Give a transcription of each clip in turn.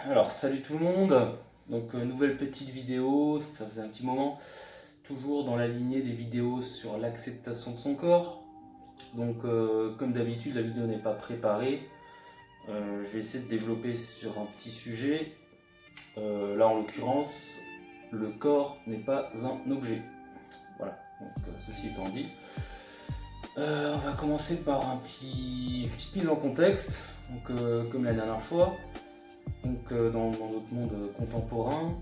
Alors salut tout le monde, donc nouvelle petite vidéo, ça faisait un petit moment, toujours dans la lignée des vidéos sur l'acceptation de son corps. Donc comme d'habitude la vidéo n'est pas préparée, je vais essayer de développer sur un petit sujet. Là en l'occurrence, le corps n'est pas un objet. Voilà, donc ceci étant dit, on va commencer par une petite mise en contexte, donc comme la dernière fois. Donc dans notre monde contemporain,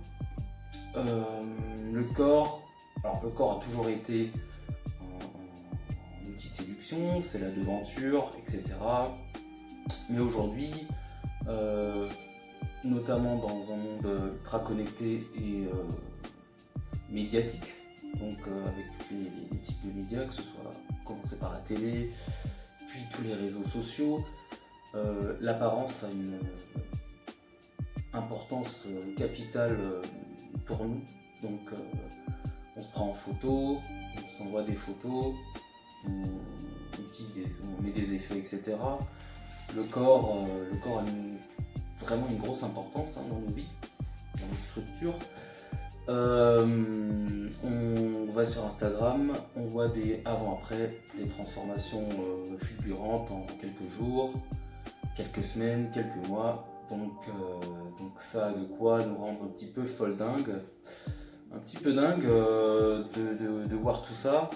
le corps, alors le corps a toujours été un outil de séduction, c'est la devanture, etc. Mais aujourd'hui, notamment dans un monde ultra connecté et médiatique, donc avec tous les types de médias, que ce soit commencé par la télé, puis tous les réseaux sociaux, l'apparence a une importance capitale pour nous. Donc on se prend en photo, on s'envoie des photos, on met des effets, etc. Le corps a vraiment une grosse importance dans nos vies, dans nos structures. On va sur Instagram, on voit des avant-après, des transformations fulgurantes en quelques jours, quelques semaines, quelques mois. Donc ça a de quoi nous rendre un petit peu folle dingue, un petit peu dingue de voir tout ça.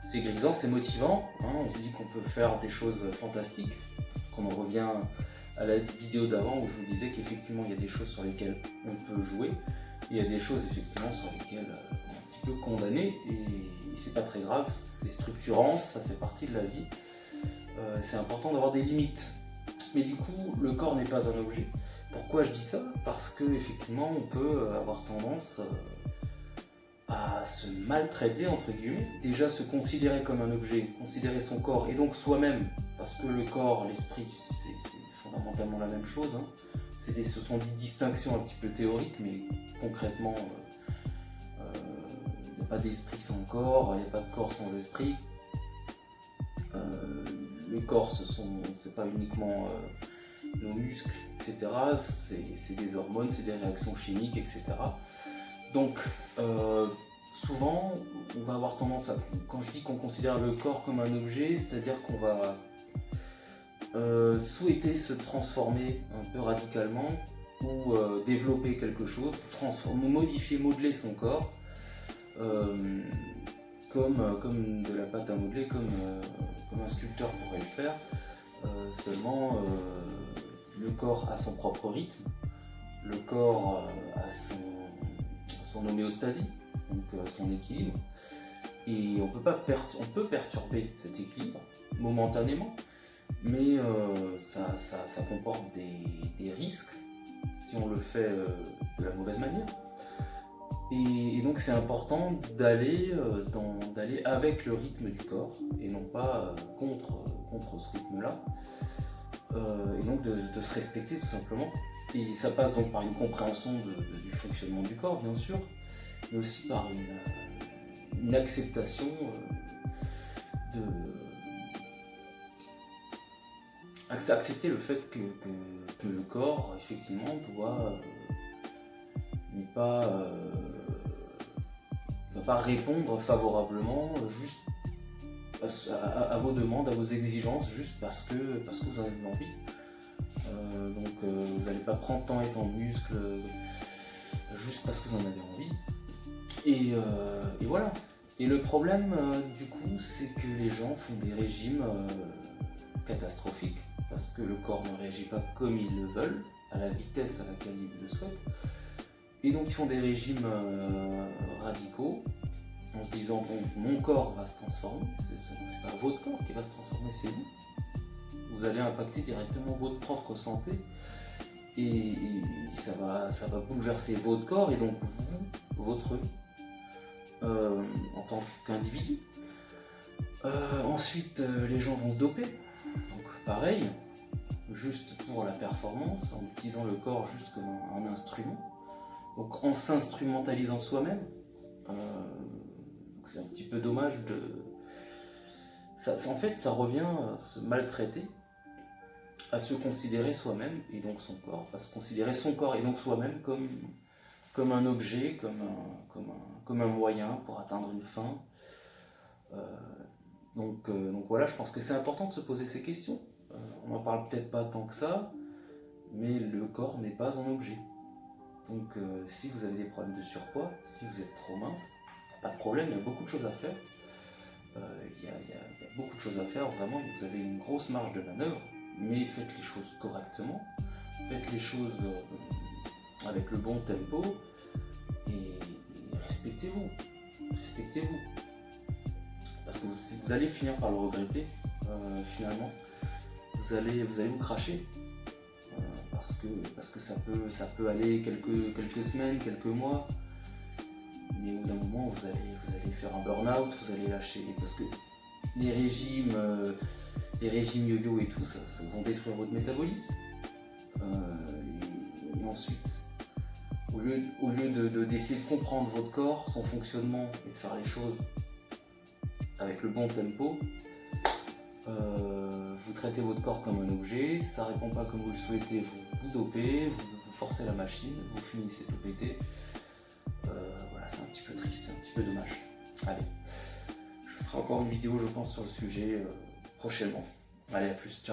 C'est grisant, c'est motivant, hein, on se dit qu'on peut faire des choses fantastiques, qu'on en revient à la vidéo d'avant où je vous disais qu'effectivement il y a des choses sur lesquelles on peut jouer, et il y a des choses effectivement sur lesquelles on est un petit peu condamné, et c'est pas très grave, c'est structurant, ça fait partie de la vie, c'est important d'avoir des limites. Mais du coup, le corps n'est pas un objet. Pourquoi je dis ça? Parce que effectivement, on peut avoir tendance à se maltraiter, entre guillemets. Déjà se considérer comme un objet, considérer son corps et donc soi-même, parce que le corps, l'esprit, c'est fondamentalement la même chose. Hein. Ce sont des distinctions un petit peu théoriques, mais concrètement, il n'y a pas d'esprit sans corps, il n'y a pas de corps sans esprit. Le corps, c'est pas uniquement nos muscles, etc. C'est des hormones, c'est des réactions chimiques, etc. Donc, souvent, on va avoir tendance à, quand je dis qu'on considère le corps comme un objet, c'est-à-dire qu'on va souhaiter se transformer un peu radicalement ou développer quelque chose, transformer, modifier, modeler son corps. Comme de la pâte à modeler, comme un sculpteur pourrait le faire. Seulement, le corps a son propre rythme, le corps a son homéostasie, donc son équilibre, et on peut perturber cet équilibre momentanément, mais ça comporte des risques si on le fait de la mauvaise manière. Et donc c'est important d'aller avec le rythme du corps et non pas contre ce rythme-là. Et donc de se respecter tout simplement. Et ça passe donc par une compréhension du fonctionnement du corps, bien sûr, mais aussi par une acceptation accepter le fait que le corps, effectivement, n'est pas ne va pas répondre favorablement juste à vos demandes, à vos exigences, juste parce que vous en avez envie. Vous n'allez pas prendre tant et tant de muscles juste parce que vous en avez envie. Et voilà. Et le problème, du coup, c'est que les gens font des régimes catastrophiques parce que le corps ne réagit pas comme ils le veulent, à la vitesse à laquelle ils le souhaitent. Et donc ils font des régimes radicaux en se disant bon, mon corps va se transformer, c'est pas votre corps qui va se transformer, c'est vous. Vous allez impacter directement votre propre santé et ça va bouleverser votre corps et donc vous, votre vie en tant qu'individu. Ensuite, les gens vont se doper, donc pareil, juste pour la performance, en utilisant le corps juste comme un instrument. Donc en s'instrumentalisant soi-même, c'est un petit peu dommage en fait, ça revient à se maltraiter, à se considérer soi-même et donc son corps, à se considérer son corps et donc soi-même comme un objet, comme un moyen pour atteindre une fin. Donc voilà, je pense que c'est important de se poser ces questions. On n'en parle peut-être pas tant que ça, mais le corps n'est pas un objet. Donc si vous avez des problèmes de surpoids, si vous êtes trop mince, pas de problème, il y a beaucoup de choses à faire. Il y a beaucoup de choses à faire, vraiment, vous avez une grosse marge de manœuvre, mais faites les choses correctement, faites les choses avec le bon tempo, et respectez-vous. Respectez-vous. Parce que vous allez finir par le regretter, finalement. Vous allez vous cracher. Parce que ça peut aller quelques semaines, quelques mois. Mais au bout d'un moment, vous allez faire un burn-out, vous allez lâcher. Parce que les régimes yo-yo et tout, ça vont détruire votre métabolisme. Et ensuite, au lieu d'essayer de comprendre votre corps, son fonctionnement et de faire les choses avec le bon tempo, vous traitez votre corps comme un objet, ça répond pas comme vous le souhaitez, vous dopez, vous forcez la machine, vous finissez tout pété. Voilà, c'est un petit peu triste, c'est un petit peu dommage. Allez, je ferai encore une vidéo je pense sur le sujet prochainement. Allez, à plus, ciao.